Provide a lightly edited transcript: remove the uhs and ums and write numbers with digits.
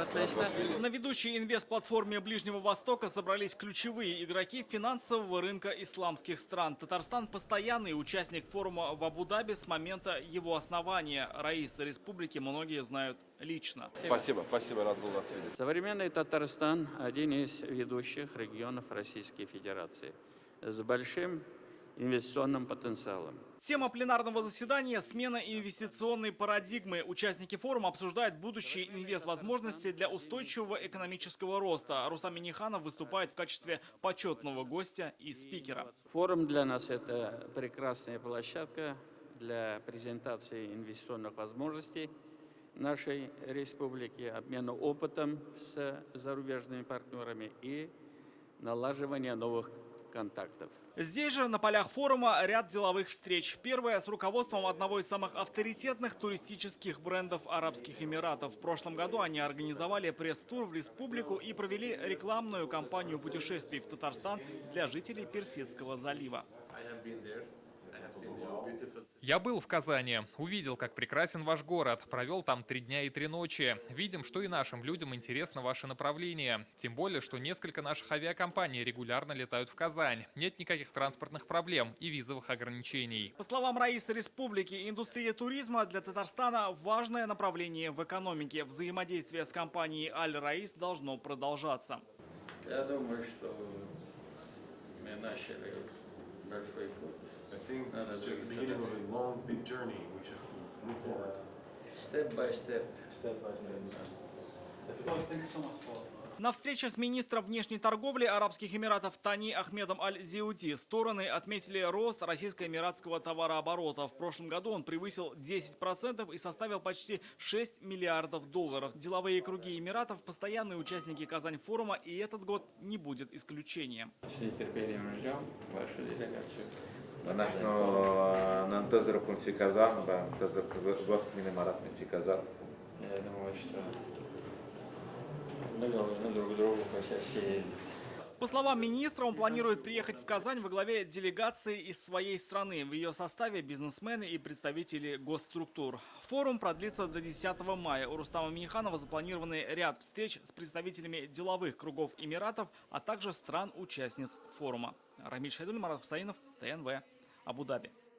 отлично. На ведущей инвест-платформе Ближнего Востока собрались ключевые игроки финансового рынка исламских стран. Татарстан – постоянный участник форума в Абу-Даби с момента его основания. Раиса республики многие знают лично. Спасибо, рад был вас видеть. Современный Татарстан – один из ведущих регионов Российской Федерации с большим инвестиционным потенциалом. Тема пленарного заседания – смена инвестиционной парадигмы. Участники форума обсуждают будущие инвест-возможности для устойчивого экономического роста. Рустам Минниханов выступает в качестве почетного гостя и спикера. Форум для нас – это прекрасная площадка для презентации инвестиционных возможностей нашей республики, обмена опытом с зарубежными партнерами и налаживания новых контактов. Здесь же на полях форума ряд деловых встреч. Первая с руководством одного из самых авторитетных туристических брендов Арабских Эмиратов. В прошлом году они организовали пресс-тур в республику и провели рекламную кампанию путешествий в Татарстан для жителей Персидского залива. Я был в Казани, увидел, как прекрасен ваш город, провел там 3 дня и 3 ночи. Видим, что и нашим людям интересно ваше направление. Тем более, что несколько наших авиакомпаний регулярно летают в Казань. Нет никаких транспортных проблем и визовых ограничений. По словам Раисы республики, индустрия туризма для Татарстана – важное направление в экономике. Взаимодействие с компанией Аль-Раис должно продолжаться. Я думаю, что мы начали большой путь. I think it's just the beginning of a long, big journey. We should move forward. Step by step. Step by step. На встрече с министром внешней торговли Арабских Эмиратов Тани Ахмедом Аль-Зиуди стороны отметили рост российско-эмиратского товарооборота. В прошлом году он превысил 10% и составил почти 6 миллиардов долларов. Деловые круги Эмиратов – постоянные участники Казань-форума, и этот год не будет исключением. С нетерпением ждем вашу делегацию. ونحن ننتظركم في كازان وننتظر وفد من الإمارات في كازان. Я думаю, что мы должны друг другу почаще ездить. По словам министра, он планирует приехать в Казань во главе делегации из своей страны. В ее составе бизнесмены и представители госструктур. Форум продлится до 10 мая. У Рустама Минниханова запланированы ряд встреч с представителями деловых кругов Эмиратов, а также стран-участниц форума. Рамиль Шайдуль, Марат Хусаинов, ТНВ, Абу-Даби.